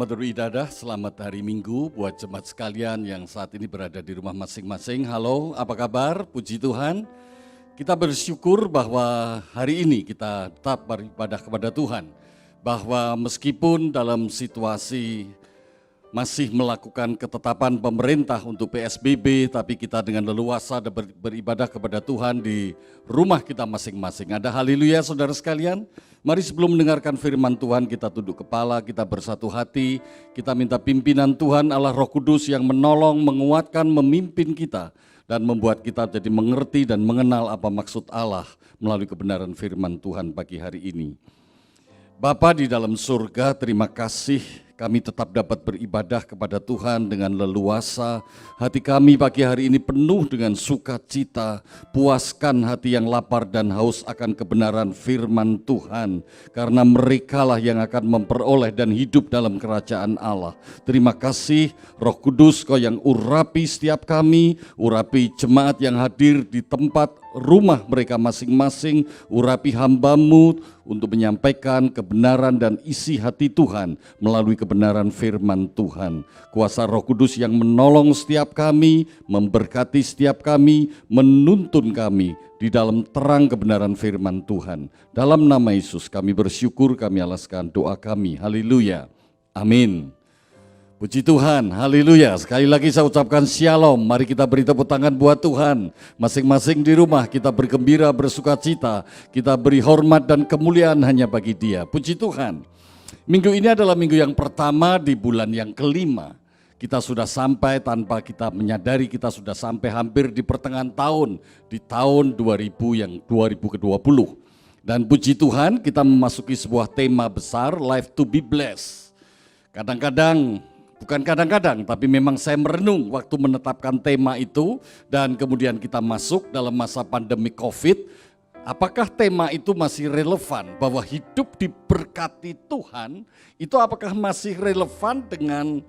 Selamat beribadah, selamat hari Minggu buat jemaat sekalian yang saat ini berada di rumah masing-masing. Halo, apa kabar? Puji Tuhan. Kita bersyukur bahwa hari ini kita tetap beribadah kepada Tuhan. Bahwa meskipun dalam situasi masih melakukan ketetapan pemerintah untuk PSBB, tapi kita dengan leluasa beribadah kepada Tuhan di rumah kita masing-masing. Ada haleluya saudara sekalian. Mari sebelum mendengarkan firman Tuhan kita tunduk kepala, kita bersatu hati, kita minta pimpinan Tuhan Allah Roh Kudus yang menolong, menguatkan, memimpin kita dan membuat kita jadi mengerti dan mengenal apa maksud Allah melalui kebenaran firman Tuhan pagi hari ini. Bapa di dalam surga, terima kasih kami tetap dapat beribadah kepada Tuhan dengan leluasa. Hati kami pagi hari ini penuh dengan sukacita. Puaskan hati yang lapar dan haus akan kebenaran firman Tuhan. Karena merekalah yang akan memperoleh dan hidup dalam kerajaan Allah. Terima kasih Roh Kudus, Kau yang urapi setiap kami, urapi jemaat yang hadir di tempat rumah mereka masing-masing, urapi hamba-Mu untuk menyampaikan kebenaran dan isi hati Tuhan melalui kebenaran firman Tuhan. Kuasa Roh Kudus yang menolong setiap kami, memberkati setiap kami, menuntun kami di dalam terang kebenaran firman Tuhan. Dalam nama Yesus kami bersyukur, kami alaskan doa kami. Haleluya. Amin. Puji Tuhan, haleluya. Sekali lagi saya ucapkan shalom. Mari kita beri tepuk tangan buat Tuhan. Masing-masing di rumah kita bergembira, bersuka cita. Kita beri hormat dan kemuliaan hanya bagi Dia. Puji Tuhan. Minggu ini adalah minggu yang pertama di bulan yang kelima. Kita sudah sampai tanpa kita menyadari, kita sudah sampai hampir di pertengahan tahun. Di tahun 2020. Dan puji Tuhan kita memasuki sebuah tema besar, Life to be Blessed. Bukan kadang-kadang, tapi memang saya merenung waktu menetapkan tema itu dan kemudian kita masuk dalam masa pandemi COVID. Apakah tema itu masih relevan bahwa hidup diberkati Tuhan itu apakah masih relevan dengan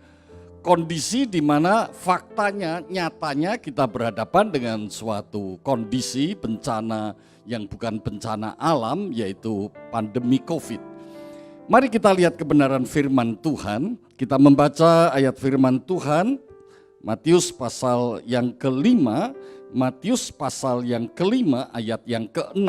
kondisi di mana faktanya, nyatanya kita berhadapan dengan suatu kondisi bencana yang bukan bencana alam yaitu pandemi COVID. Mari kita lihat kebenaran firman Tuhan. Kita membaca ayat firman Tuhan, Matius pasal yang kelima, ayat yang ke-6.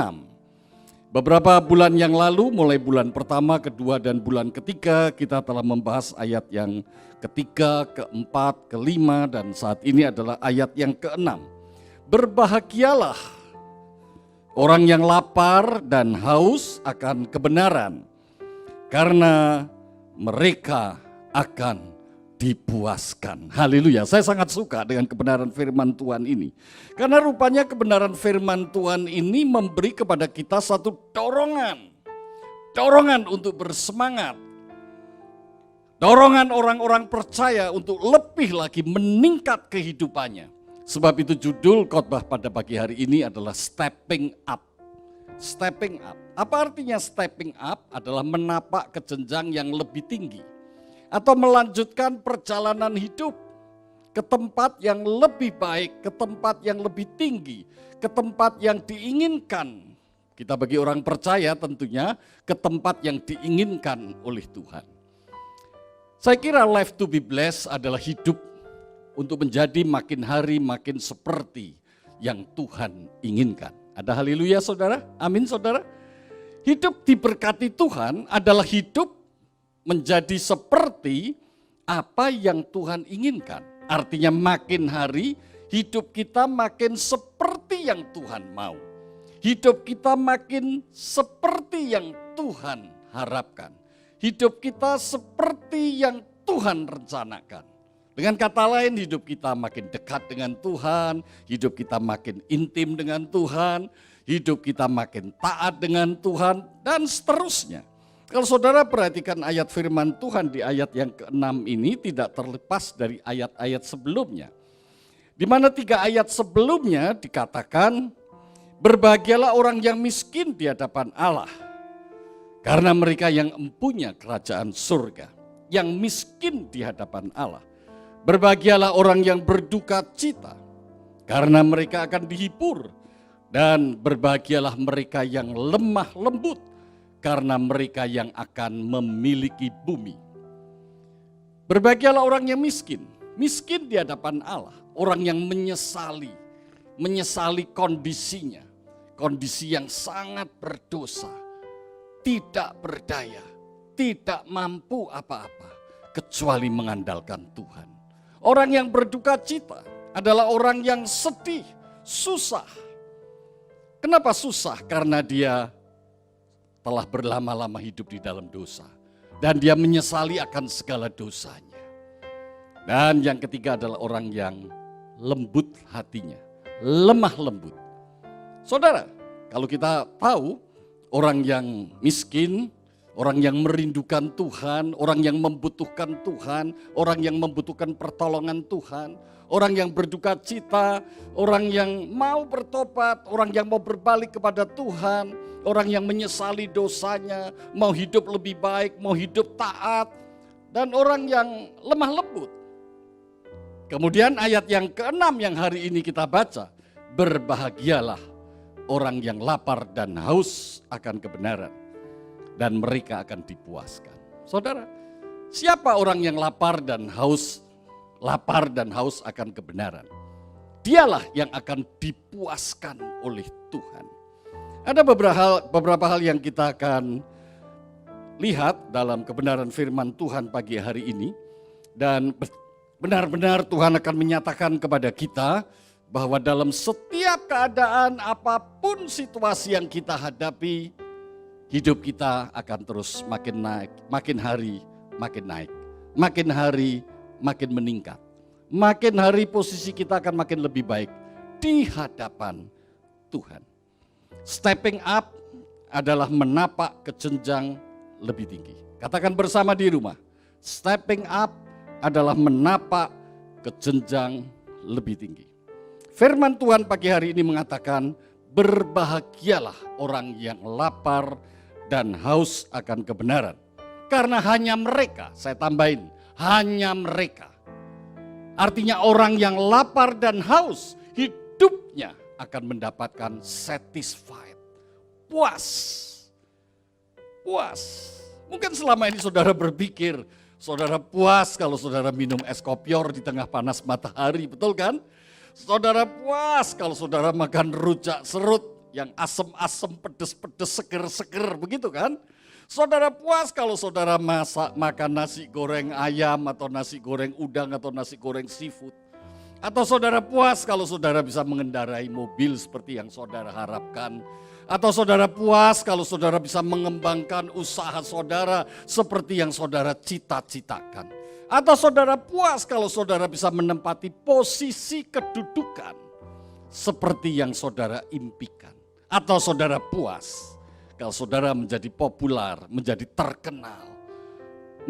Beberapa bulan yang lalu, mulai bulan pertama, kedua, dan bulan ketiga, kita telah membahas ayat yang ketiga, keempat, kelima, dan saat ini adalah ayat yang ke-6. Berbahagialah orang yang lapar dan haus akan kebenaran, karena mereka akan dipuaskan. Haleluya. Saya sangat suka dengan kebenaran firman Tuhan ini. Karena rupanya kebenaran firman Tuhan ini memberi kepada kita satu dorongan. Dorongan untuk bersemangat. Dorongan orang-orang percaya untuk lebih lagi meningkat kehidupannya. Sebab itu judul khotbah pada pagi hari ini adalah Stepping Up. Stepping up. Apa artinya stepping up? Adalah menapak ke jenjang yang lebih tinggi. Atau melanjutkan perjalanan hidup ke tempat yang lebih baik, ke tempat yang lebih tinggi, ke tempat yang diinginkan. Kita bagi orang percaya tentunya ke tempat yang diinginkan oleh Tuhan. Saya kira life to be blessed adalah hidup untuk menjadi makin hari makin seperti yang Tuhan inginkan. Ada haleluya saudara? Amin saudara? Hidup diberkati Tuhan adalah hidup menjadi seperti apa yang Tuhan inginkan. Artinya makin hari hidup kita makin seperti yang Tuhan mau. Hidup kita makin seperti yang Tuhan harapkan. Hidup kita seperti yang Tuhan rencanakan. Dengan kata lain, hidup kita makin dekat dengan Tuhan, hidup kita makin intim dengan Tuhan, hidup kita makin taat dengan Tuhan, dan seterusnya. Kalau saudara perhatikan ayat firman Tuhan di ayat yang ke-6 ini tidak terlepas dari ayat-ayat sebelumnya. Di mana 3 ayat sebelumnya dikatakan, berbahagialah orang yang miskin di hadapan Allah, karena mereka yang empunya kerajaan surga. Yang miskin di hadapan Allah. Berbahagialah orang yang berduka cita, karena mereka akan dihibur. Dan berbahagialah mereka yang lemah lembut, karena mereka yang akan memiliki bumi. Berbahagialah orang yang miskin. Miskin di hadapan Allah. Orang yang menyesali kondisinya. Kondisi yang sangat berdosa. Tidak berdaya. Tidak mampu apa-apa. Kecuali mengandalkan Tuhan. Orang yang berduka cita adalah orang yang sedih, susah. Kenapa susah? Karena dia telah berlama-lama hidup di dalam dosa. Dan dia menyesali akan segala dosanya. Dan yang ketiga adalah orang yang lembut hatinya, lemah lembut. Saudara, kalau kita tahu orang yang miskin, orang yang merindukan Tuhan, orang yang membutuhkan Tuhan, orang yang membutuhkan pertolongan Tuhan, orang yang berduka cita, orang yang mau bertobat, orang yang mau berbalik kepada Tuhan, orang yang menyesali dosanya, mau hidup lebih baik, mau hidup taat, dan orang yang lemah lembut. Kemudian ayat yang ke-6 yang hari ini kita baca, berbahagialah orang yang lapar dan haus akan kebenaran, dan mereka akan dipuaskan. Saudara, siapa orang yang lapar dan haus akan kebenaran? Dialah yang akan dipuaskan oleh Tuhan. Ada beberapa hal yang kita akan lihat dalam kebenaran firman Tuhan pagi hari ini. Dan benar-benar Tuhan akan menyatakan kepada kita bahwa dalam setiap keadaan apapun situasi yang kita hadapi, hidup kita akan terus makin naik, makin hari makin naik, makin hari makin meningkat. Makin hari posisi kita akan makin lebih baik di hadapan Tuhan. Stepping up adalah menapak ke jenjang lebih tinggi. Katakan bersama di rumah, stepping up adalah menapak ke jenjang lebih tinggi. Firman Tuhan pagi hari ini mengatakan, berbahagialah orang yang lapar dan haus akan kebenaran. Karena hanya mereka, saya tambahin, hanya mereka. Artinya orang yang lapar dan haus, hidupnya akan mendapatkan satisfied, puas. Mungkin selama ini saudara berpikir, saudara puas kalau saudara minum es kopior di tengah panas matahari, betul kan? Saudara puas kalau saudara makan rujak serut yang asem-asem, pedes-pedes, seger-seger, begitu kan? Saudara puas kalau saudara makan nasi goreng ayam atau nasi goreng udang atau nasi goreng seafood. Atau saudara puas kalau saudara bisa mengendarai mobil seperti yang saudara harapkan. Atau saudara puas kalau saudara bisa mengembangkan usaha saudara seperti yang saudara cita-citakan. Atau saudara puas kalau saudara bisa menempati posisi kedudukan seperti yang saudara impikan. Atau saudara puas kalau saudara menjadi populer, menjadi terkenal,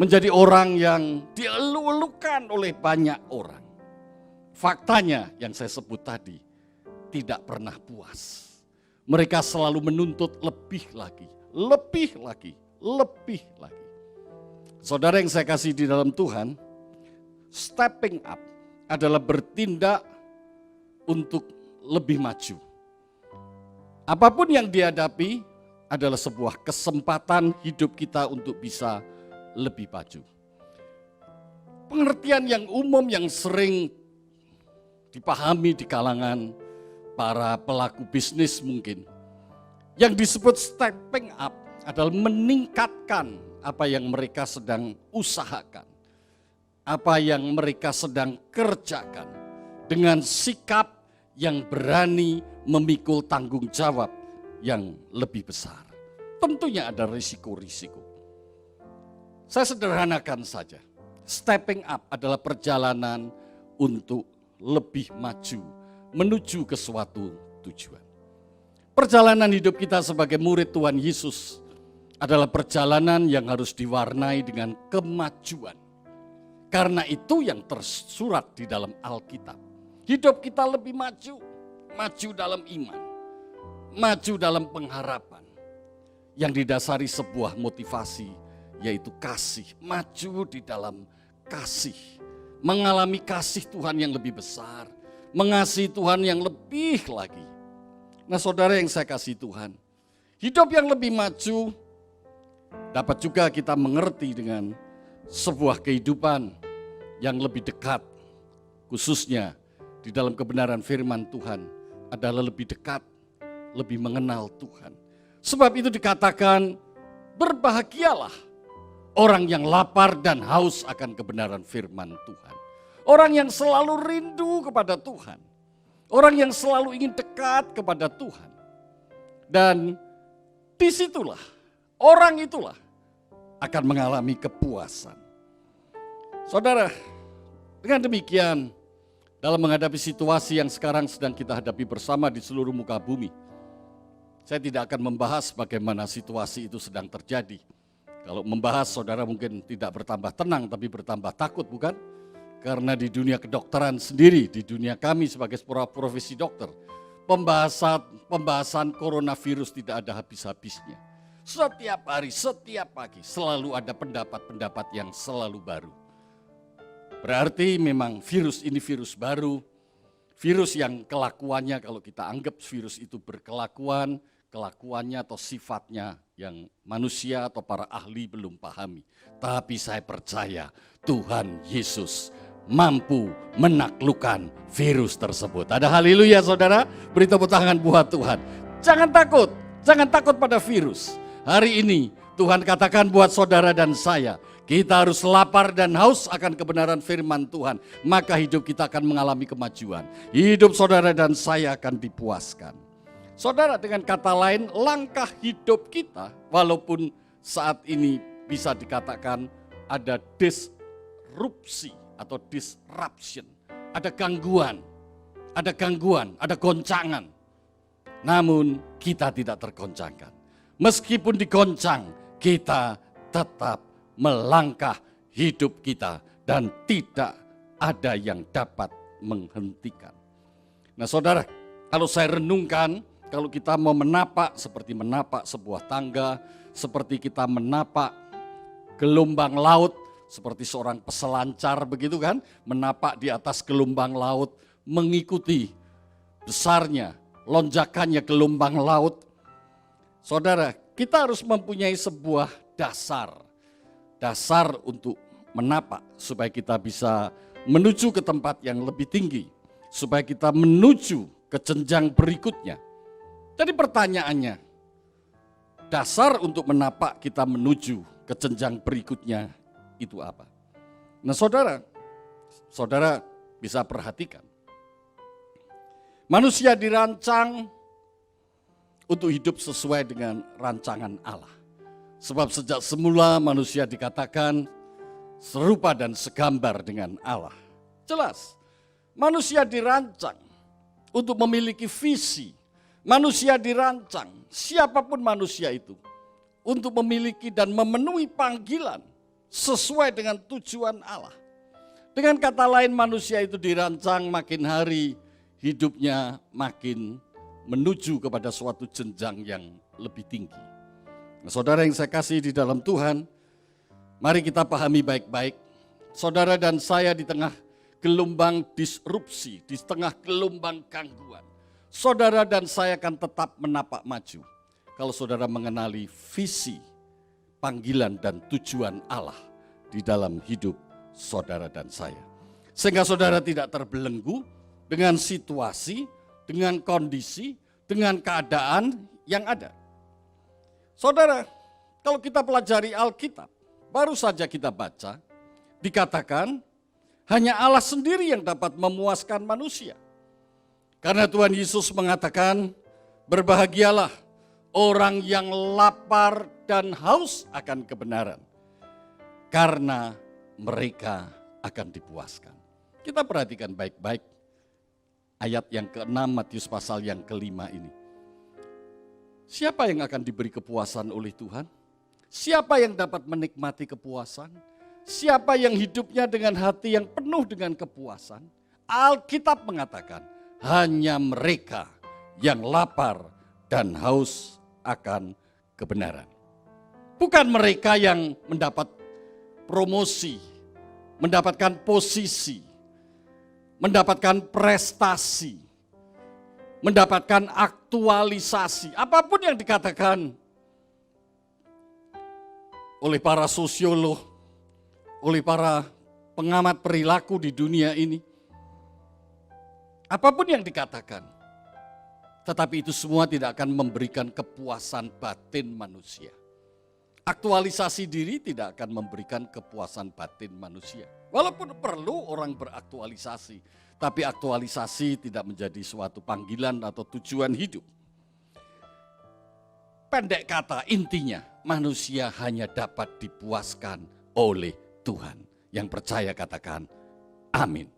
menjadi orang yang dielu-elukan oleh banyak orang. Faktanya yang saya sebut tadi, tidak pernah puas. Mereka selalu menuntut lebih lagi, lebih lagi, lebih lagi. Saudara yang saya kasih di dalam Tuhan, stepping up adalah bertindak untuk lebih maju. Apapun yang dihadapi adalah sebuah kesempatan hidup kita untuk bisa lebih maju. Pengertian yang umum yang sering dipahami di kalangan para pelaku bisnis mungkin. Yang disebut stepping up adalah meningkatkan apa yang mereka sedang usahakan. Apa yang mereka sedang kerjakan. Dengan sikap yang berani memikul tanggung jawab yang lebih besar. Tentunya ada risiko-risiko. Saya sederhanakan saja. Stepping up adalah perjalanan untuk lebih maju menuju ke suatu tujuan. Perjalanan hidup kita sebagai murid Tuhan Yesus adalah perjalanan yang harus diwarnai dengan kemajuan. Karena itu yang tersurat di dalam Alkitab. Hidup kita lebih maju, maju dalam iman, maju dalam pengharapan yang didasari sebuah motivasi yaitu kasih, maju di dalam kasih, mengalami kasih Tuhan yang lebih besar, mengasihi Tuhan yang lebih lagi. Nah saudara yang saya kasih Tuhan, hidup yang lebih maju dapat juga kita mengerti dengan sebuah kehidupan yang lebih dekat, khususnya di dalam kebenaran firman Tuhan adalah lebih dekat, lebih mengenal Tuhan. Sebab itu dikatakan, berbahagialah orang yang lapar dan haus akan kebenaran firman Tuhan. Orang yang selalu rindu kepada Tuhan. Orang yang selalu ingin dekat kepada Tuhan. Dan disitulah, orang itulah akan mengalami kepuasan. Saudara, dengan demikian, dalam menghadapi situasi yang sekarang sedang kita hadapi bersama di seluruh muka bumi, saya tidak akan membahas bagaimana situasi itu sedang terjadi. Kalau membahas, saudara mungkin tidak bertambah tenang, tapi bertambah takut, bukan? Karena di dunia kedokteran sendiri, di dunia kami sebagai profesi dokter, pembahasan coronavirus tidak ada habis-habisnya. Setiap hari, setiap pagi selalu ada pendapat-pendapat yang selalu baru. Berarti memang virus ini virus baru, virus yang kelakuannya kalau kita anggap virus itu berkelakuan, kelakuannya atau sifatnya yang manusia atau para ahli belum pahami. Tapi saya percaya Tuhan Yesus mampu menaklukkan virus tersebut. Ada haleluya saudara, beri tepuk tangan buat Tuhan. Jangan takut pada virus. Hari ini Tuhan katakan buat saudara dan saya, kita harus lapar dan haus akan kebenaran firman Tuhan. Maka hidup kita akan mengalami kemajuan. Hidup saudara dan saya akan dipuaskan. Saudara, dengan kata lain, langkah hidup kita walaupun saat ini bisa dikatakan ada disrupsi atau disruption, ada gangguan, ada goncangan. Namun kita tidak tergoncangkan. Meskipun digoncang, kita tetap melangkah hidup kita dan tidak ada yang dapat menghentikan. Nah saudara, kalau saya renungkan, kalau kita mau menapak seperti menapak sebuah tangga, seperti kita menapak gelombang laut, seperti seorang peselancar begitu kan, menapak di atas gelombang laut, mengikuti besarnya, lonjakannya gelombang laut. Saudara, kita harus mempunyai sebuah dasar untuk menapak supaya kita bisa menuju ke tempat yang lebih tinggi, supaya kita menuju ke jenjang berikutnya. Jadi pertanyaannya, dasar untuk menapak kita menuju ke jenjang berikutnya itu apa? Nah saudara bisa perhatikan. Manusia dirancang untuk hidup sesuai dengan rancangan Allah. Sebab sejak semula manusia dikatakan serupa dan segambar dengan Allah. Jelas, manusia dirancang untuk memiliki visi. Manusia dirancang, siapapun manusia itu, untuk memiliki dan memenuhi panggilan sesuai dengan tujuan Allah. Dengan kata lain, manusia itu dirancang makin hari hidupnya makin menuju kepada suatu jenjang yang lebih tinggi. Nah, saudara yang saya kasih di dalam Tuhan, mari kita pahami baik-baik. Saudara dan saya di tengah gelombang disrupsi, di tengah gelombang gangguan, saudara dan saya akan tetap menapak maju. Kalau saudara mengenali visi, panggilan dan tujuan Allah di dalam hidup saudara dan saya. Sehingga saudara tidak terbelenggu dengan situasi, dengan kondisi, dengan keadaan yang ada. Saudara, kalau kita pelajari Alkitab, baru saja kita baca, dikatakan hanya Allah sendiri yang dapat memuaskan manusia. Karena Tuhan Yesus mengatakan, berbahagialah orang yang lapar dan haus akan kebenaran, karena mereka akan dipuaskan. Kita perhatikan baik-baik ayat yang ke-6 Matius pasal yang ke-5 ini. Siapa yang akan diberi kepuasan oleh Tuhan? Siapa yang dapat menikmati kepuasan? Siapa yang hidupnya dengan hati yang penuh dengan kepuasan? Alkitab mengatakan, hanya mereka yang lapar dan haus akan kebenaran. Bukan mereka yang mendapat promosi, mendapatkan posisi, mendapatkan prestasi, mendapatkan aktualisasi, apapun yang dikatakan oleh para sosiolog, oleh para pengamat perilaku di dunia ini. Apapun yang dikatakan, tetapi itu semua tidak akan memberikan kepuasan batin manusia. Aktualisasi diri tidak akan memberikan kepuasan batin manusia. Walaupun perlu orang beraktualisasi, tapi aktualisasi tidak menjadi suatu panggilan atau tujuan hidup. Pendek kata, intinya manusia hanya dapat dipuaskan oleh Tuhan. Yang percaya katakan amin.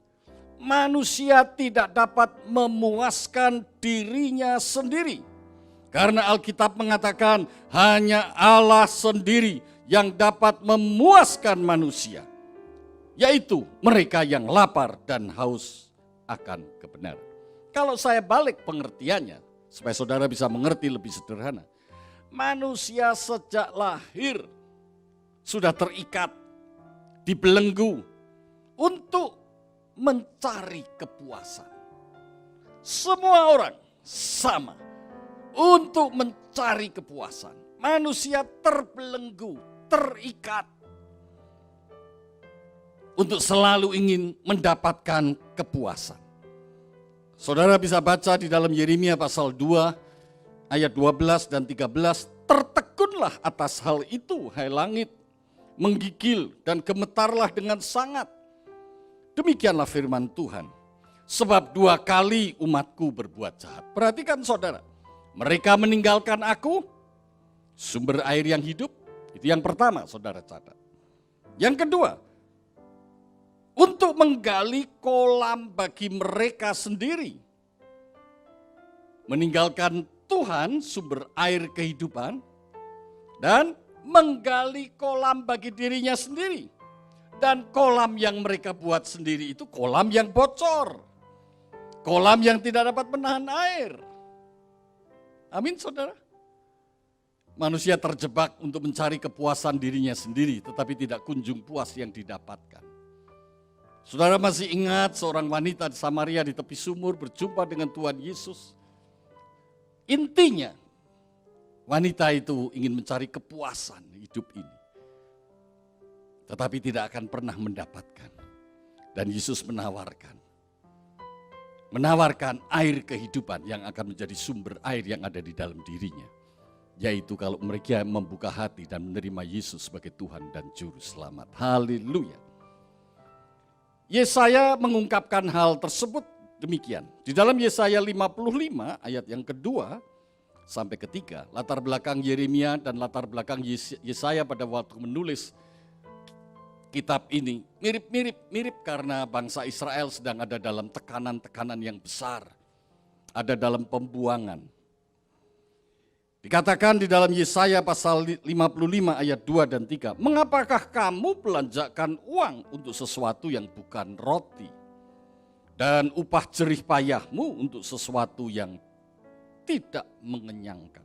Manusia tidak dapat memuaskan dirinya sendiri. Karena Alkitab mengatakan hanya Allah sendiri yang dapat memuaskan manusia. Yaitu mereka yang lapar dan haus akan kebenaran. Kalau saya balik pengertiannya, supaya saudara bisa mengerti lebih sederhana. Manusia sejak lahir sudah terikat, dibelenggu untuk mencari kepuasan. Semua orang sama untuk mencari kepuasan. Manusia terbelenggu, terikat untuk selalu ingin mendapatkan kepuasan. Saudara bisa baca di dalam Yeremia pasal 2 ayat 12 dan 13, tertekunlah atas hal itu, hai langit, menggigil dan gemetarlah dengan sangat. Demikianlah firman Tuhan, sebab 2 kali umatku berbuat jahat. Perhatikan saudara, mereka meninggalkan aku, sumber air yang hidup, itu yang pertama saudara catat. Yang kedua, untuk menggali kolam bagi mereka sendiri. Meninggalkan Tuhan, sumber air kehidupan, dan menggali kolam bagi dirinya sendiri. Dan kolam yang mereka buat sendiri itu kolam yang bocor. Kolam yang tidak dapat menahan air. Amin saudara. Manusia terjebak untuk mencari kepuasan dirinya sendiri, tetapi tidak kunjung puas yang didapatkan. Saudara masih ingat seorang wanita di Samaria di tepi sumur berjumpa dengan Tuhan Yesus. Intinya, wanita itu ingin mencari kepuasan hidup ini. Tetapi tidak akan pernah mendapatkan. Dan Yesus menawarkan air kehidupan yang akan menjadi sumber air yang ada di dalam dirinya. Yaitu kalau mereka membuka hati dan menerima Yesus sebagai Tuhan dan Juru Selamat. Haleluya. Yesaya mengungkapkan hal tersebut demikian. Di dalam Yesaya 55 ayat yang kedua sampai ketiga, latar belakang Yeremia dan latar belakang Yesaya pada waktu menulis kitab ini mirip karena bangsa Israel sedang ada dalam tekanan-tekanan yang besar, ada dalam pembuangan. Dikatakan di dalam Yesaya pasal 55 ayat 2 dan 3, mengapakah kamu belanjakan uang untuk sesuatu yang bukan roti, dan upah jerih payahmu untuk sesuatu yang tidak mengenyangkan.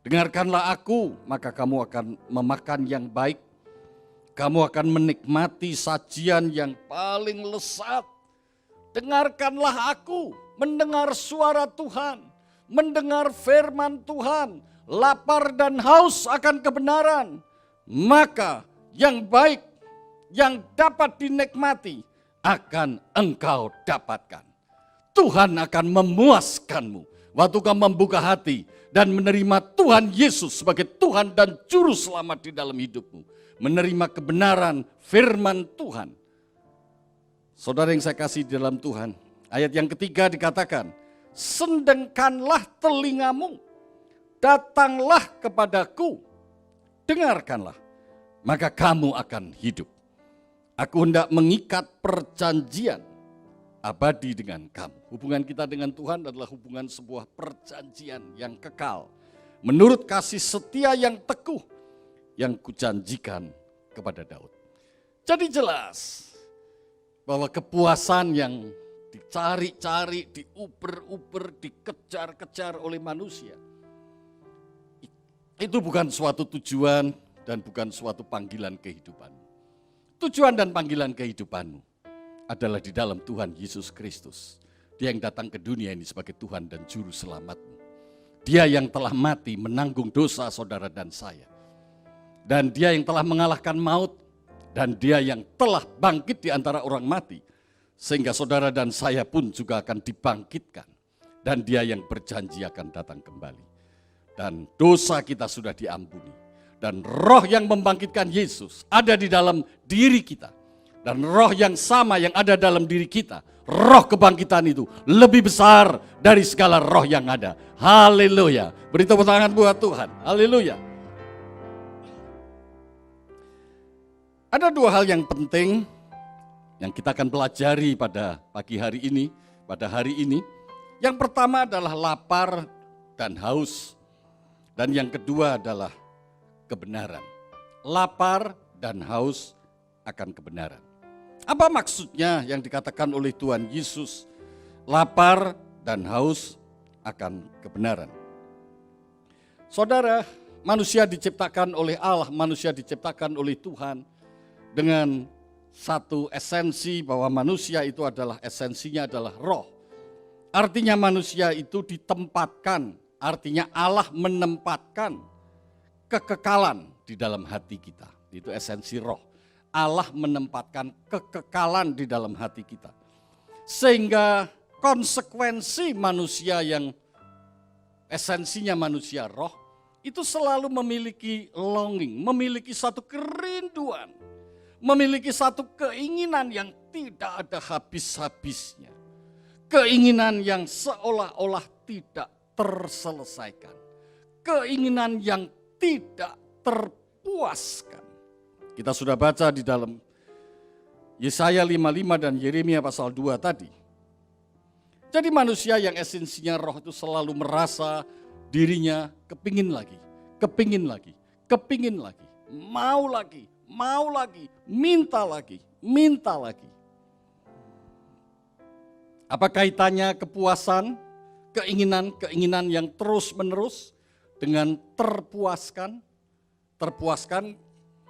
Dengarkanlah aku, maka kamu akan memakan yang baik. Kamu akan menikmati sajian yang paling lezat. Dengarkanlah aku, mendengar suara Tuhan, mendengar firman Tuhan, lapar dan haus akan kebenaran. Maka yang baik, yang dapat dinikmati, akan engkau dapatkan. Tuhan akan memuaskanmu waktu kau membuka hati dan menerima Tuhan Yesus sebagai Tuhan dan Juru Selamat di dalam hidupmu. Menerima kebenaran firman Tuhan. Saudara yang saya kasih di dalam Tuhan, ayat yang ketiga dikatakan, sendengkanlah telingamu, datanglah kepadaku, dengarkanlah, maka kamu akan hidup. Aku hendak mengikat perjanjian abadi dengan kamu. Hubungan kita dengan Tuhan adalah hubungan sebuah perjanjian yang kekal. Menurut kasih setia yang teguh yang kujanjikan kepada Daud. Jadi jelas bahwa kepuasan yang dicari-cari, diuber-uber, dikejar-kejar oleh manusia, itu bukan suatu tujuan dan bukan suatu panggilan kehidupan. Tujuan dan panggilan kehidupanmu adalah di dalam Tuhan Yesus Kristus. Dia yang datang ke dunia ini sebagai Tuhan dan Juru Selamatmu. Dia yang telah mati menanggung dosa saudara dan saya. Dan dia yang telah mengalahkan maut Dan Dia yang telah bangkit di antara orang mati, sehingga saudara dan saya pun juga akan dibangkitkan. Dan Dia yang berjanji akan datang kembali. Dan dosa kita sudah diampuni. Dan roh yang membangkitkan Yesus ada di dalam diri kita. Dan roh yang sama yang ada dalam diri kita, roh kebangkitan itu lebih besar dari segala roh yang ada. Haleluya. Beri tepuk tangan buat Tuhan. Haleluya. Ada dua hal yang penting yang kita akan pelajari pada pagi hari ini, pada hari ini. Yang pertama adalah lapar dan haus. Dan yang kedua adalah kebenaran. Lapar dan haus akan kebenaran. Apa maksudnya yang dikatakan oleh Tuhan Yesus? Lapar dan haus akan kebenaran. Saudara, manusia diciptakan oleh Allah, manusia diciptakan oleh Tuhan dengan satu esensi bahwa manusia itu adalah esensinya adalah roh. Artinya manusia itu ditempatkan, artinya Allah menempatkan kekekalan di dalam hati kita. Itu esensi roh. Allah menempatkan kekekalan di dalam hati kita. Sehingga konsekuensi manusia yang esensinya manusia roh, itu selalu memiliki longing, memiliki satu kerinduan, memiliki satu keinginan yang tidak ada habis-habisnya. Keinginan yang seolah-olah tidak terselesaikan. Keinginan yang tidak terpuaskan. Kita sudah baca di dalam Yesaya 55 dan Yeremia pasal 2 tadi. Jadi manusia yang esensinya roh itu selalu merasa dirinya kepingin lagi, kepingin lagi, kepingin lagi, mau lagi, mau lagi, minta lagi, minta lagi. Apa kaitannya kepuasan, keinginan yang terus-menerus dengan terpuaskan? Terpuaskan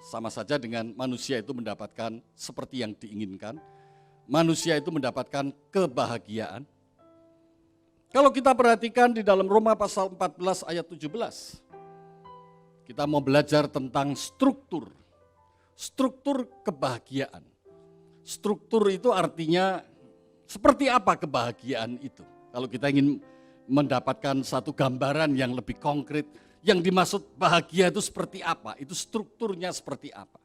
sama saja dengan manusia itu mendapatkan seperti yang diinginkan. Manusia itu mendapatkan kebahagiaan. Kalau kita perhatikan di dalam Roma pasal 14 ayat 17, kita mau belajar tentang struktur kebahagiaan. Struktur itu artinya seperti apa kebahagiaan itu? Kalau kita ingin mendapatkan satu gambaran yang lebih konkret, yang dimaksud bahagia itu seperti apa? Itu strukturnya seperti apa?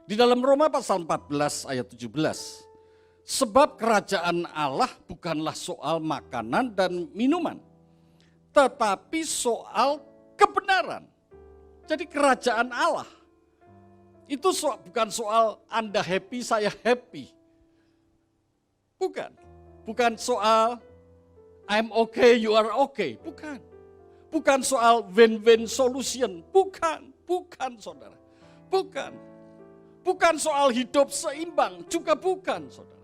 Di dalam Roma pasal 14 ayat 17, sebab kerajaan Allah bukanlah soal makanan dan minuman, tetapi soal kebenaran. Jadi kerajaan Allah itu bukan soal Anda happy, saya happy. Bukan soal I'm okay, you are okay. Bukan soal win-win solution. Bukan saudara. Bukan soal hidup seimbang, juga bukan saudara.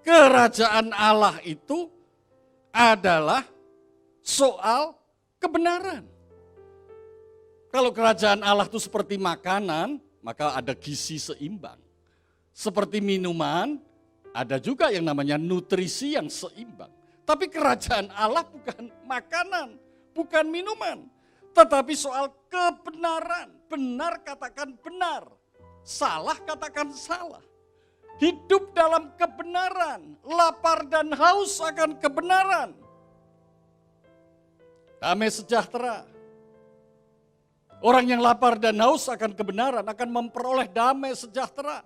Kerajaan Allah itu adalah soal kebenaran. Kalau kerajaan Allah itu seperti makanan, maka ada gizi seimbang. Seperti minuman, ada juga yang namanya nutrisi yang seimbang. Tapi kerajaan Allah bukan makanan, bukan minuman. Tetapi soal kebenaran. Benar katakan benar, salah katakan salah. Hidup dalam kebenaran, lapar dan haus akan kebenaran. Damai sejahtera. Orang yang lapar dan haus akan kebenaran akan memperoleh damai sejahtera.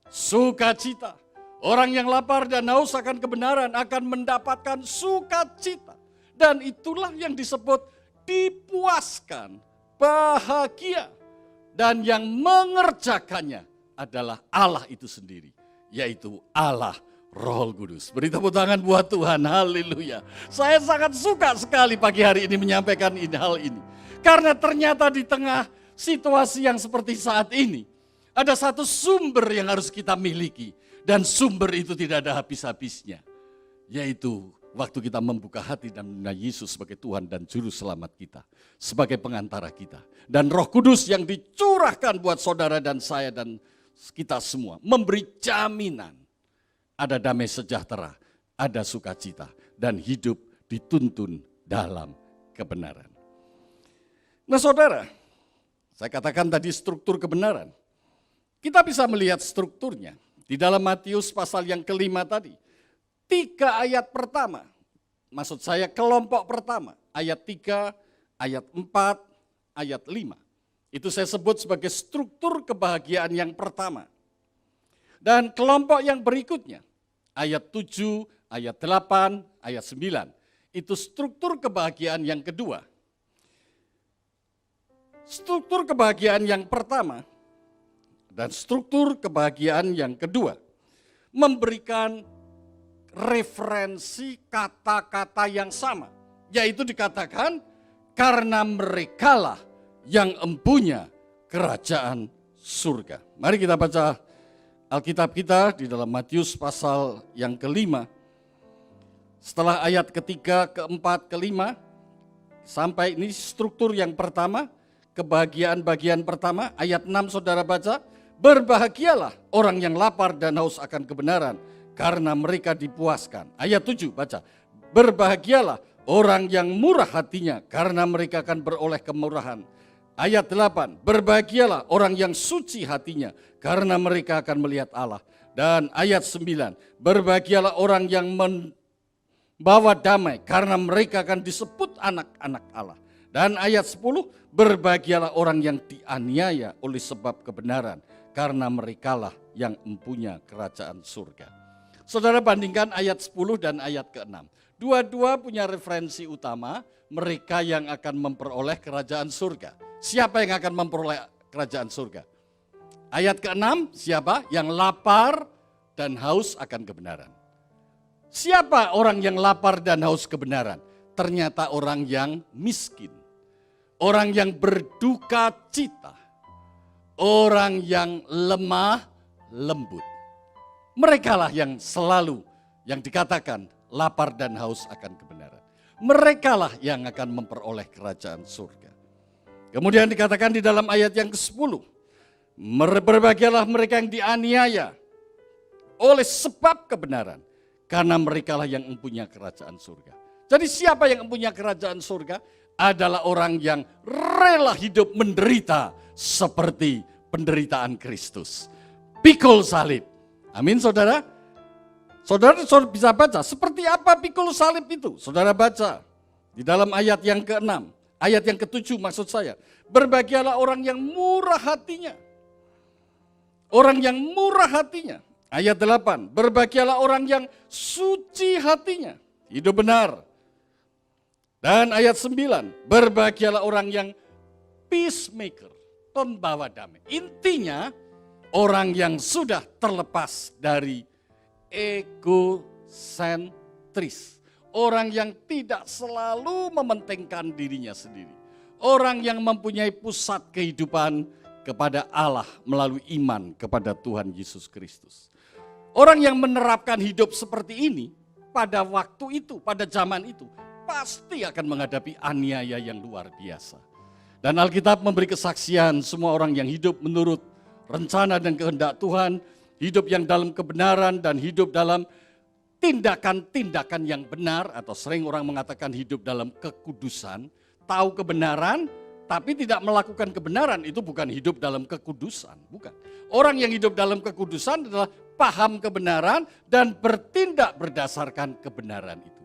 Sukacita. Orang yang lapar dan haus akan kebenaran akan mendapatkan sukacita. Dan itulah yang disebut dipuaskan, bahagia. Dan yang mengerjakannya adalah Allah itu sendiri, yaitu Allah Roh Kudus. Beri tepuk tangan buat Tuhan, haleluya. Saya sangat suka sekali pagi hari ini menyampaikan hal ini. Karena ternyata di tengah situasi yang seperti saat ini, ada satu sumber yang harus kita miliki. Dan sumber itu tidak ada habis-habisnya. Yaitu waktu kita membuka hati dan menerima Yesus sebagai Tuhan dan Juru Selamat kita. Sebagai pengantara kita. Dan Roh Kudus yang dicurahkan buat saudara dan saya dan kita semua. Memberi jaminan. Ada damai sejahtera, ada sukacita. Dan hidup dituntun dalam kebenaran. Nah saudara, saya katakan tadi struktur kebenaran. Kita bisa melihat strukturnya di dalam Matius pasal yang kelima tadi. 3 ayat pertama, maksud saya kelompok pertama, ayat 3, ayat 4, ayat 5. Itu saya sebut sebagai struktur kebahagiaan yang pertama. Dan kelompok yang berikutnya, ayat 7, ayat 8, ayat 9. Itu struktur kebahagiaan yang kedua. Struktur kebahagiaan yang pertama dan struktur kebahagiaan yang kedua memberikan referensi kata-kata yang sama, yaitu dikatakan karena merekalah yang empunya kerajaan surga. Mari kita baca Alkitab kita di dalam Matius pasal yang kelima. Setelah ayat ketiga, keempat, kelima, sampai ini struktur yang pertama, kebahagiaan bagian pertama, ayat 6 saudara baca, berbahagialah orang yang lapar dan haus akan kebenaran, karena mereka dipuaskan. Ayat 7 baca, berbahagialah orang yang murah hatinya, karena mereka akan beroleh kemurahan. Ayat 8, berbahagialah orang yang suci hatinya, karena mereka akan melihat Allah. Dan ayat 9, berbahagialah orang yang membawa damai, karena mereka akan disebut anak-anak Allah. Dan ayat 10, berbahagialah orang yang dianiaya oleh sebab kebenaran, karena merekalah yang empunya kerajaan surga. Saudara bandingkan ayat 10 dan ayat ke-6. Dua-dua punya referensi utama, mereka yang akan memperoleh kerajaan surga. Siapa yang akan memperoleh kerajaan surga? Ayat ke-6, siapa? Yang lapar dan haus akan kebenaran. Siapa orang yang lapar dan haus kebenaran? Ternyata orang yang miskin. Orang yang berduka cita. Orang yang lemah lembut. Merekalah yang selalu yang dikatakan lapar dan haus akan kebenaran. Merekalah yang akan memperoleh kerajaan surga. Kemudian dikatakan di dalam ayat yang ke-10, berbahagialah mereka yang dianiaya oleh sebab kebenaran, karena merekalah yang mempunyai kerajaan surga. Jadi siapa yang mempunyai kerajaan surga? Adalah orang yang rela hidup menderita seperti penderitaan Kristus. Pikul salib. Amin saudara. Saudara bisa baca seperti apa pikul salib itu. Saudara baca di dalam ayat yang ke-6. Ayat yang ke-7 maksud saya. Berbahagialah orang yang murah hatinya. Orang yang murah hatinya. Ayat 8. Berbahagialah orang yang suci hatinya. Hidup benar. Dan ayat 9, berbahagialah orang yang peacemaker, pembawa damai. Intinya, orang yang sudah terlepas dari egosentris. Orang yang tidak selalu mementingkan dirinya sendiri. Orang yang mempunyai pusat kehidupan kepada Allah melalui iman kepada Tuhan Yesus Kristus. Orang yang menerapkan hidup seperti ini pada waktu itu, pada zaman itu, pasti akan menghadapi aniaya yang luar biasa. Dan Alkitab memberi kesaksian semua orang yang hidup menurut rencana dan kehendak Tuhan, hidup yang dalam kebenaran dan hidup dalam tindakan-tindakan yang benar, atau sering orang mengatakan hidup dalam kekudusan, tahu kebenaran tapi tidak melakukan kebenaran, itu bukan hidup dalam kekudusan, bukan. Orang yang hidup dalam kekudusan adalah paham kebenaran dan bertindak berdasarkan kebenaran itu.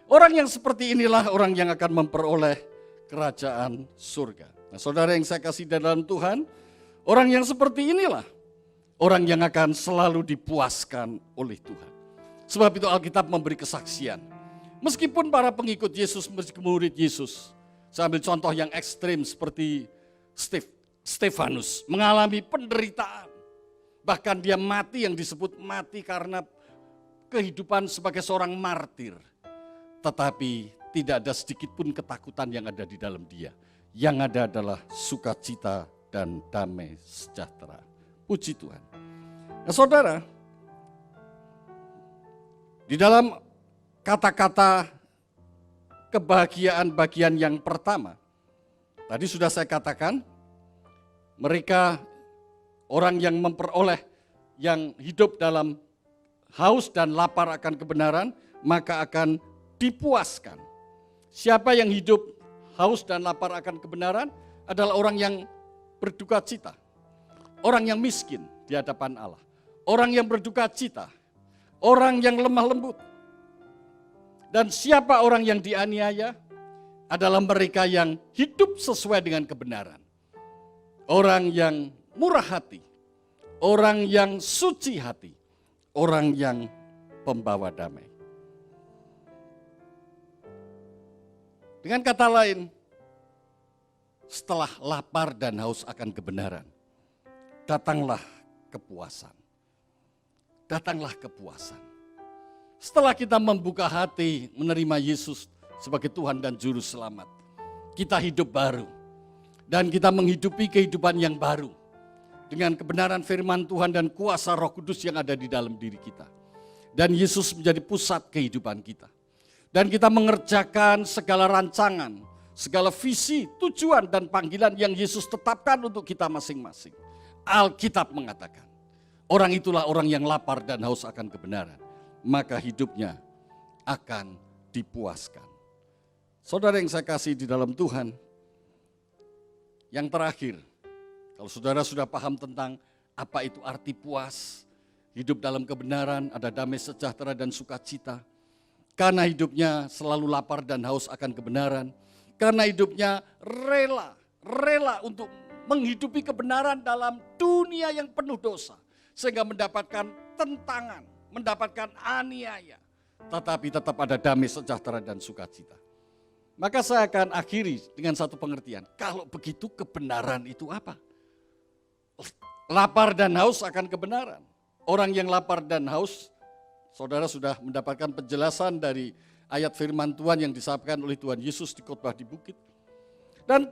Orang yang seperti inilah orang yang akan memperoleh kerajaan surga. Nah, saudara yang saya kasih dalam Tuhan, orang yang seperti inilah orang yang akan selalu dipuaskan oleh Tuhan. Sebab itu Alkitab memberi kesaksian. Meskipun para pengikut Yesus, murid Yesus, saya ambil contoh yang ekstrim seperti Stefanus, mengalami penderitaan. Bahkan dia mati yang disebut mati karena kehidupan sebagai seorang martir. Tetapi tidak ada sedikit pun ketakutan yang ada di dalam dia. Yang ada adalah sukacita dan damai sejahtera. Puji Tuhan. Nah saudara, di dalam kata-kata kebahagiaan bagian yang pertama, tadi sudah saya katakan, mereka orang yang memperoleh, yang hidup dalam haus dan lapar akan kebenaran, maka akan dipuaskan. Siapa yang hidup haus dan lapar akan kebenaran adalah orang yang berduka cita. orang yang miskin di hadapan Allah, orang yang berduka cita, orang yang lemah lembut. Dan siapa orang yang dianiaya? Adalah mereka yang hidup sesuai dengan kebenaran. Orang yang murah hati, orang yang suci hati, orang yang pembawa damai. Dengan kata lain, setelah lapar dan haus akan kebenaran, datanglah kepuasan. Datanglah kepuasan. Setelah kita membuka hati menerima Yesus sebagai Tuhan dan Juru Selamat, kita hidup baru. Dan kita menghidupi kehidupan yang baru. Dengan kebenaran firman Tuhan dan kuasa Roh Kudus yang ada di dalam diri kita. Dan Yesus menjadi pusat kehidupan kita. Dan kita mengerjakan segala rancangan, segala visi, tujuan dan panggilan yang Yesus tetapkan untuk kita masing-masing. Alkitab mengatakan, orang itulah orang yang lapar dan haus akan kebenaran, maka hidupnya akan dipuaskan. Saudara yang saya kasih di dalam Tuhan, yang terakhir, kalau saudara sudah paham tentang apa itu arti puas, hidup dalam kebenaran, ada damai sejahtera dan sukacita, karena hidupnya selalu lapar dan haus akan kebenaran, karena hidupnya rela untuk menghidupi kebenaran dalam dunia yang penuh dosa, sehingga mendapatkan tentangan, mendapatkan aniaya, tetapi tetap ada damai sejahtera dan sukacita. Maka saya akan akhiri dengan satu pengertian. Kalau begitu kebenaran itu apa? Lapar dan haus akan kebenaran. Orang yang lapar dan haus, saudara sudah mendapatkan penjelasan dari ayat firman Tuhan yang disampaikan oleh Tuhan Yesus di khotbah di bukit. Dan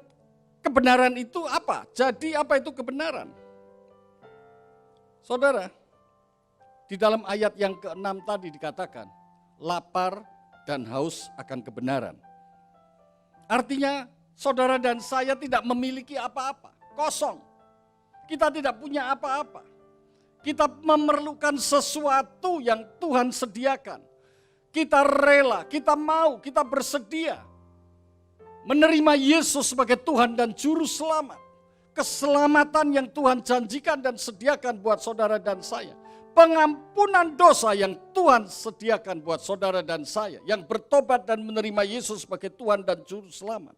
kebenaran itu apa? Jadi apa itu kebenaran? Saudara, di dalam ayat yang ke-6 tadi dikatakan, lapar dan haus akan kebenaran. Artinya saudara dan saya tidak memiliki apa-apa, kosong. Kita tidak punya apa-apa. Kita memerlukan sesuatu yang Tuhan sediakan. Kita rela, kita mau, kita bersedia menerima Yesus sebagai Tuhan dan Juru Selamat. Keselamatan yang Tuhan janjikan dan sediakan buat saudara dan saya. Pengampunan dosa yang Tuhan sediakan buat saudara dan saya. Yang bertobat dan menerima Yesus sebagai Tuhan dan Juru Selamat.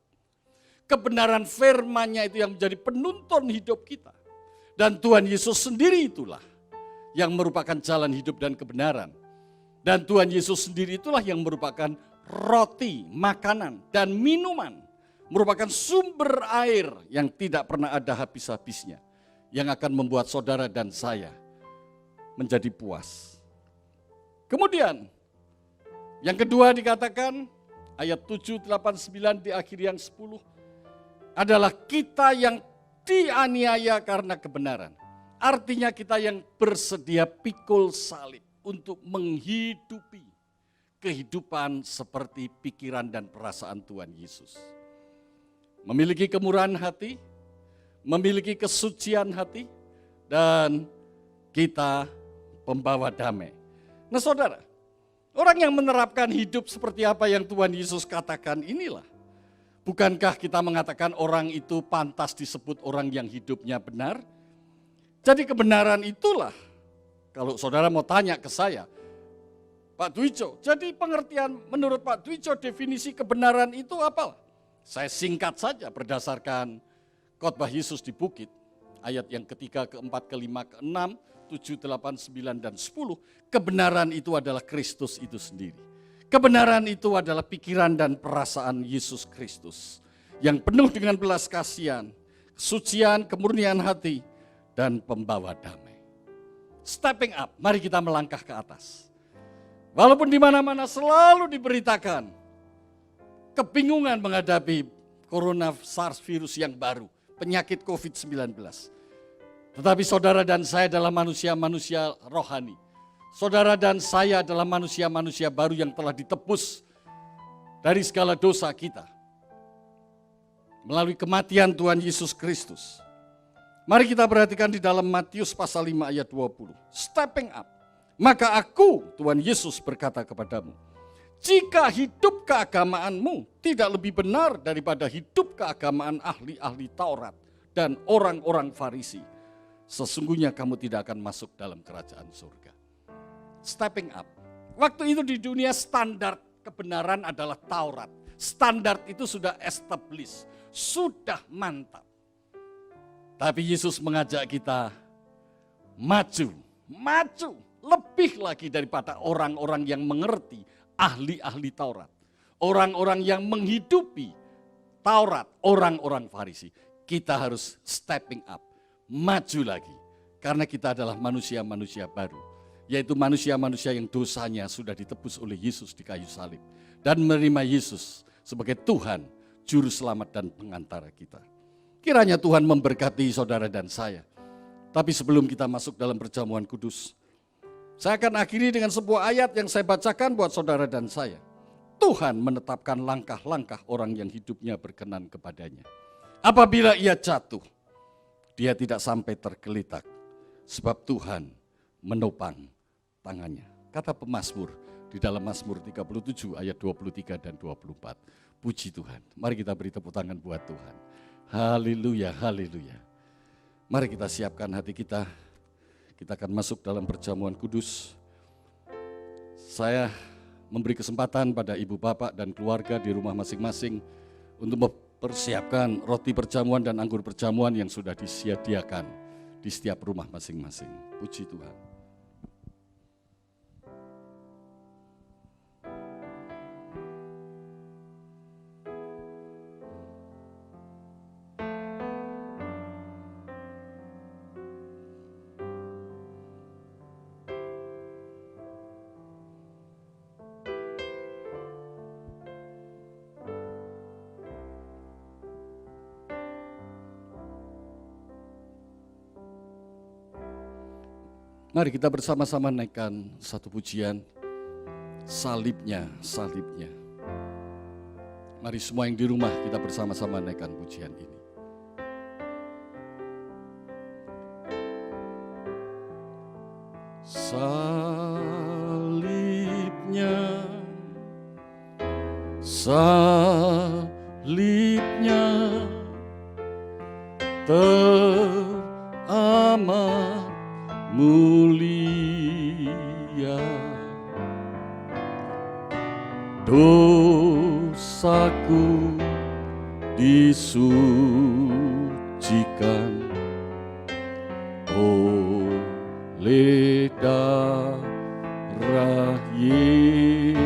Kebenaran firman-Nya itu yang menjadi penuntun hidup kita. Dan Tuhan Yesus sendiri itulah yang merupakan jalan hidup dan kebenaran. Dan Tuhan Yesus sendiri itulah yang merupakan roti, makanan, dan minuman. Merupakan sumber air yang tidak pernah ada habis-habisnya. Yang akan membuat saudara dan saya menjadi puas. Kemudian, yang kedua dikatakan, ayat 7, 8, 9 di akhir yang 10, adalah kita yang dianiaya karena kebenaran. Artinya kita yang bersedia pikul salib untuk menghidupi kehidupan seperti pikiran dan perasaan Tuhan Yesus. Memiliki kemurahan hati, memiliki kesucian hati, dan kita pembawa damai. Nah saudara, orang yang menerapkan hidup seperti apa yang Tuhan Yesus katakan inilah. Bukankah kita mengatakan orang itu pantas disebut orang yang hidupnya benar? Jadi kebenaran itulah, kalau saudara mau tanya ke saya, Pak Dwijo, jadi pengertian menurut Pak Dwijo definisi kebenaran itu apa? Saya singkat saja berdasarkan khotbah Yesus di bukit, ayat yang ketiga, keempat, kelima, keenam, 7, 8, 9, dan 10, kebenaran itu adalah Kristus itu sendiri. Kebenaran itu adalah pikiran dan perasaan Yesus Kristus yang penuh dengan belas kasihan, kesucian, kemurnian hati, dan pembawa damai. Stepping up, mari kita melangkah ke atas. Walaupun di mana-mana selalu diberitakan kebingungan menghadapi corona SARS virus yang baru, penyakit COVID-19. Tetapi saudara dan saya adalah manusia-manusia rohani. Saudara dan saya adalah manusia-manusia baru yang telah ditebus dari segala dosa kita. Melalui kematian Tuhan Yesus Kristus. Mari kita perhatikan di dalam Matius pasal 5 ayat 20. Stepping up. Maka aku, Tuhan Yesus berkata kepadamu, jika hidup keagamaanmu tidak lebih benar daripada hidup keagamaan ahli-ahli Taurat dan orang-orang Farisi, sesungguhnya kamu tidak akan masuk dalam kerajaan surga. Stepping up. Waktu itu di dunia standar kebenaran adalah Taurat. Standar itu sudah established, sudah mantap. Tapi Yesus mengajak kita maju, lebih lagi daripada orang-orang yang mengerti, ahli-ahli Taurat. Orang-orang yang menghidupi Taurat, orang-orang Farisi. Kita harus stepping up, maju lagi. Karena kita adalah manusia-manusia baru. Yaitu manusia-manusia yang dosanya sudah ditebus oleh Yesus di kayu salib. Dan menerima Yesus sebagai Tuhan, Juru Selamat dan Pengantara kita. Kiranya Tuhan memberkati saudara dan saya. Tapi sebelum kita masuk dalam perjamuan kudus, saya akan akhiri dengan sebuah ayat yang saya bacakan buat saudara dan saya. Tuhan menetapkan langkah-langkah orang yang hidupnya berkenan kepadanya. Apabila ia jatuh, dia tidak sampai tergeletak, sebab Tuhan menopang tangannya. Kata pemazmur di dalam Mazmur 37 ayat 23 dan 24. Puji Tuhan. Mari kita beri tepuk tangan buat Tuhan. Haleluya, haleluya. Mari kita siapkan hati kita. Kita akan masuk dalam perjamuan kudus. Saya memberi kesempatan pada ibu bapak dan keluarga di rumah masing-masing untuk mempersiapkan roti perjamuan dan anggur perjamuan yang sudah disediakan di setiap rumah masing-masing. Puji Tuhan. Mari kita bersama-sama naikkan satu pujian, salibnya, salibnya. Mari semua yang di rumah kita bersama-sama naikkan pujian ini. Salibnya, salibnya teramat mulia, dosaku disucikan oleh darah Yesus.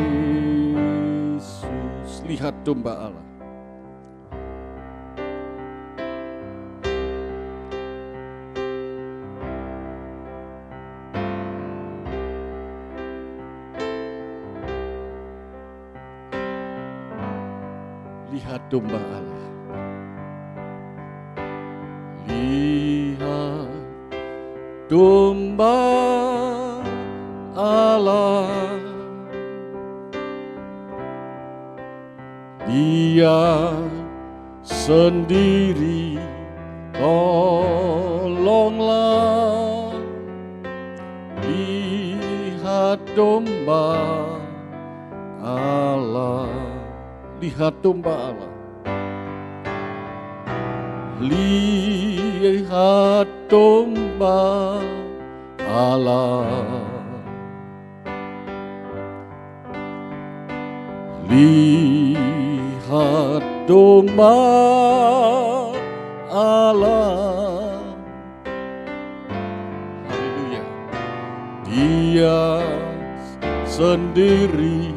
Lihat domba Allah. Lihat domba Allah. Lihat domba Allah. Dia sendiri tolonglah. Lihat domba Allah. Lihat domba Allah. Lihat domba Allah. Lihat domba Allah. Haleluya. Dia sendiri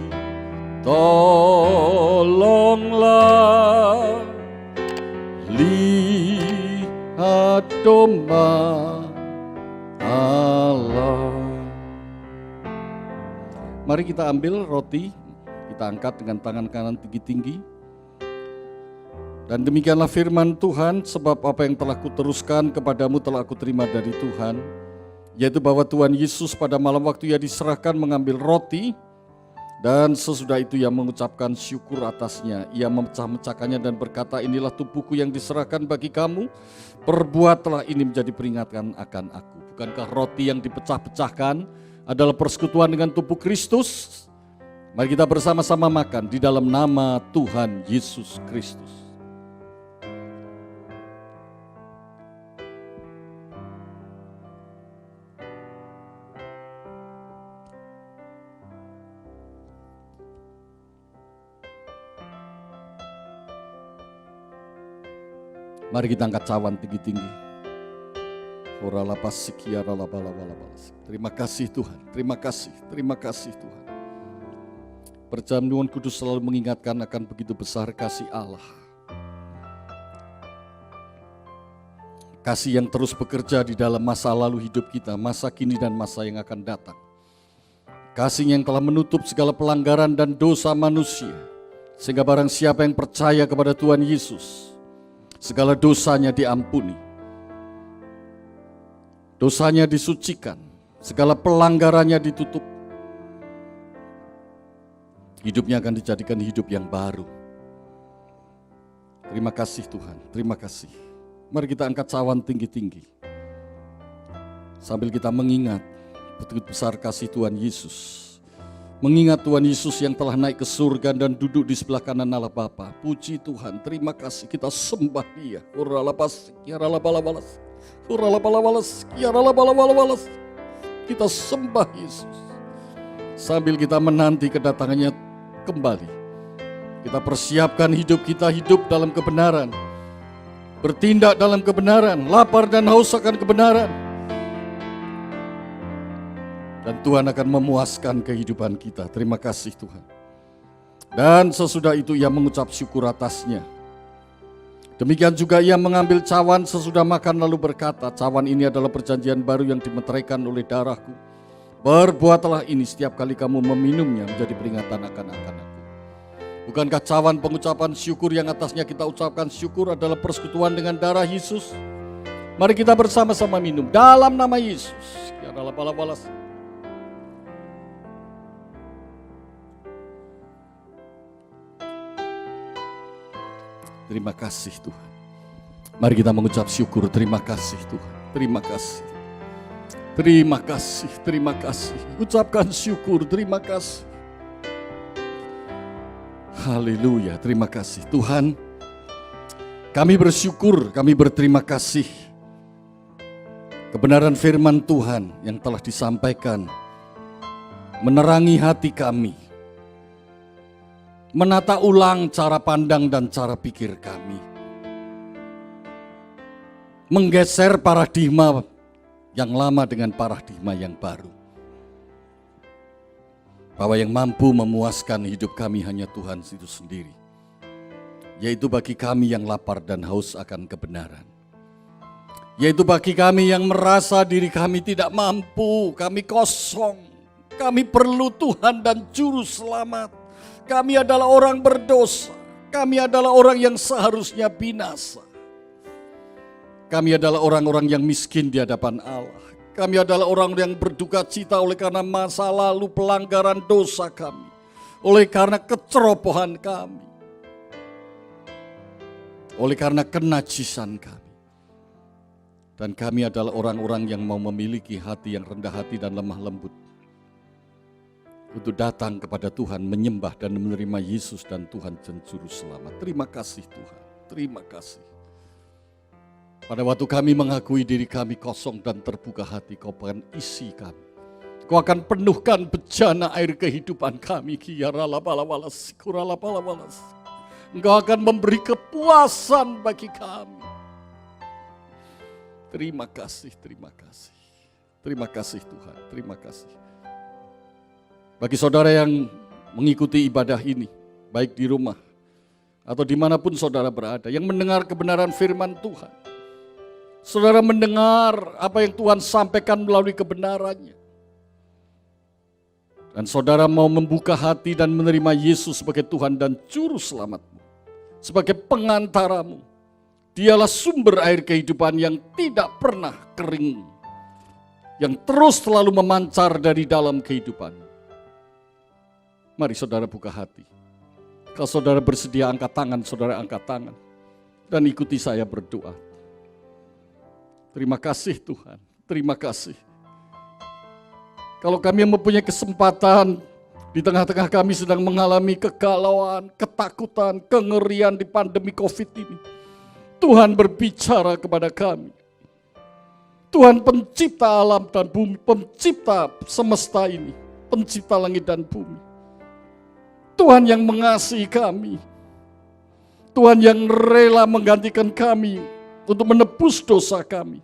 tolonglah. Lihat domba Allah. Mari kita ambil roti, kita angkat dengan tangan kanan tinggi-tinggi. Dan demikianlah firman Tuhan, sebab apa yang telah kuteruskan kepadamu telah aku terima dari Tuhan, yaitu bahwa Tuhan Yesus pada malam waktu ia diserahkan mengambil roti, dan sesudah itu ia mengucapkan syukur atasnya. Ia memecah-mecahkannya dan berkata, inilah tubuhku yang diserahkan bagi kamu. Perbuatlah ini menjadi peringatan akan aku. Bukankah roti yang dipecah-pecahkan adalah persekutuan dengan tubuh Kristus? Mari kita bersama-sama makan di dalam nama Tuhan Yesus Kristus. Mari kita angkat cawan tinggi-tinggi. Terima kasih Tuhan, terima kasih Tuhan. Perjamuan kudus selalu mengingatkan akan begitu besar kasih Allah. Kasih yang terus bekerja di dalam masa lalu hidup kita, masa kini dan masa yang akan datang. Kasih yang telah menutup segala pelanggaran dan dosa manusia, sehingga barang siapa yang percaya kepada Tuhan Yesus, segala dosanya diampuni, dosanya disucikan, segala pelanggarannya ditutup. Hidupnya akan dijadikan hidup yang baru. Terima kasih Tuhan, terima kasih. Mari kita angkat cawan tinggi-tinggi sambil kita mengingat begitu besar kasih Tuhan Yesus. Mengingat Tuhan Yesus yang telah naik ke surga dan duduk di sebelah kanan Allah Bapa. Puji Tuhan, terima kasih, kita sembah Dia. Kita sembah Yesus sambil kita menanti kedatangannya kembali. Kita persiapkan hidup kita hidup dalam kebenaran, bertindak dalam kebenaran, lapar dan haus akan kebenaran. Dan Tuhan akan memuaskan kehidupan kita. Terima kasih Tuhan. Dan sesudah itu ia mengucap syukur atasnya. Demikian juga ia mengambil cawan sesudah makan lalu berkata, cawan ini adalah perjanjian baru yang dimeteraikan oleh darahku. Berbuatlah ini setiap kali kamu meminumnya menjadi peringatan akan aku. Bukankah cawan pengucapan syukur yang atasnya kita ucapkan syukur adalah persekutuan dengan darah Yesus? Mari kita bersama-sama minum dalam nama Yesus. Terima kasih Tuhan. Mari kita mengucap syukur. Terima kasih Tuhan. Terima kasih. Terima kasih. Terima kasih. Ucapkan syukur. Terima kasih. Haleluya. Terima kasih Tuhan. Kami bersyukur. Kami berterima kasih. Kebenaran firman Tuhan yang telah disampaikan menerangi hati kami. Menata ulang cara pandang dan cara pikir kami. Menggeser paradigma yang lama dengan paradigma yang baru. Bahwa yang mampu memuaskan hidup kami hanya Tuhan itu sendiri. Yaitu bagi kami yang lapar dan haus akan kebenaran. Yaitu bagi kami yang merasa diri kami tidak mampu, kami kosong. Kami perlu Tuhan dan Juru Selamat. Kami adalah orang berdosa. Kami adalah orang yang seharusnya binasa. Kami adalah orang-orang yang miskin di hadapan Allah. Kami adalah orang yang berduka cita oleh karena masa lalu pelanggaran dosa kami. Oleh karena kecerobohan kami. Oleh karena kenajisan kami. Dan kami adalah orang-orang yang mau memiliki hati yang rendah hati dan lemah lembut. Untuk datang kepada Tuhan, menyembah dan menerima Yesus dan Tuhan dan Juru Selamat. Terima kasih Tuhan, terima kasih. Pada waktu kami mengakui diri kami kosong dan terbuka hati, Kau akan isi kami. Kau akan penuhkan bejana air kehidupan kami. Engkau akan memberi kepuasan bagi kami. Terima kasih, terima kasih. Terima kasih Tuhan, terima kasih. Bagi saudara yang mengikuti ibadah ini, baik di rumah atau dimanapun saudara berada, yang mendengar kebenaran firman Tuhan. Saudara mendengar apa yang Tuhan sampaikan melalui kebenarannya. Dan saudara mau membuka hati dan menerima Yesus sebagai Tuhan dan Juru Selamatmu. Sebagai pengantaramu. Dialah sumber air kehidupan yang tidak pernah kering. Yang terus selalu memancar dari dalam kehidupan. Mari saudara buka hati. Kalau saudara bersedia angkat tangan, saudara angkat tangan. Dan ikuti saya berdoa. Terima kasih Tuhan, terima kasih. Kalau kami mempunyai kesempatan, di tengah-tengah kami sedang mengalami kegalauan, ketakutan, kengerian di pandemi COVID ini. Tuhan berbicara kepada kami. Tuhan pencipta alam dan bumi, pencipta semesta ini, pencipta langit dan bumi. Tuhan yang mengasihi kami. Tuhan yang rela menggantikan kami untuk menebus dosa kami.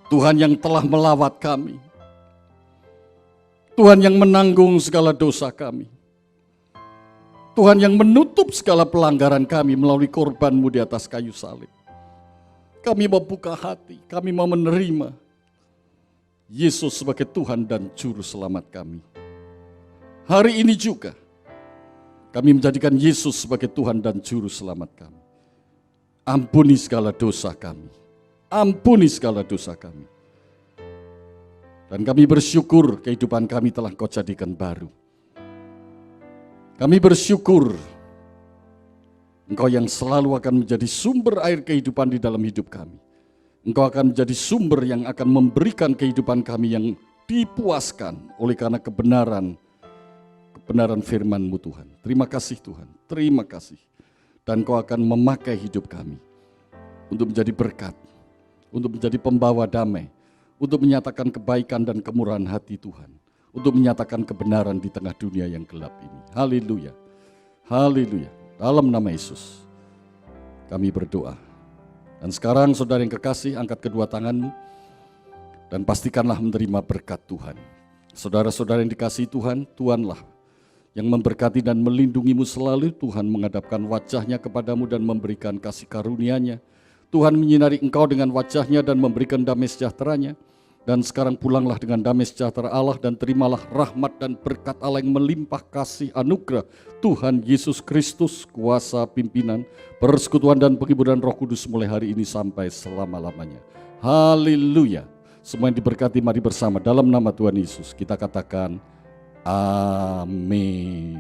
Tuhan yang telah melawat kami. Tuhan yang menanggung segala dosa kami. Tuhan yang menutup segala pelanggaran kami melalui korban-Mu di atas kayu salib. Kami mau buka hati, kami mau menerima Yesus sebagai Tuhan dan Juru Selamat kami. Hari ini juga kami menjadikan Yesus sebagai Tuhan dan Juru Selamat kami. Ampuni segala dosa kami. Ampuni segala dosa kami. Dan kami bersyukur kehidupan kami telah Kau jadikan baru. Kami bersyukur Engkau yang selalu akan menjadi sumber air kehidupan di dalam hidup kami. Engkau akan menjadi sumber yang akan memberikan kehidupan kami yang dipuaskan oleh karena kebenaran firman-Mu Tuhan. Terima kasih Tuhan, terima kasih. Dan Kau akan memakai hidup kami untuk menjadi berkat, untuk menjadi pembawa damai, untuk menyatakan kebaikan dan kemurahan hati Tuhan, untuk menyatakan kebenaran di tengah dunia yang gelap ini. Haleluya, haleluya. Dalam nama Yesus kami berdoa. Dan sekarang saudara yang kekasih, angkat kedua tanganmu dan pastikanlah menerima berkat Tuhan. Saudara-saudara yang dikasihi Tuhan, Tuhanlah yang memberkati dan melindungimu selalu. Tuhan menghadapkan wajahnya kepadamu dan memberikan kasih karunia-Nya. Tuhan menyinari engkau dengan wajahnya dan memberikan damai sejahtera-Nya. Dan sekarang pulanglah dengan damai sejahtera Allah dan terimalah rahmat dan berkat Allah yang melimpah kasih anugerah Tuhan Yesus Kristus, kuasa pimpinan, persekutuan dan penghiburan Roh Kudus mulai hari ini sampai selama-lamanya. Haleluya. Semua yang diberkati mari bersama dalam nama Tuhan Yesus kita katakan amin.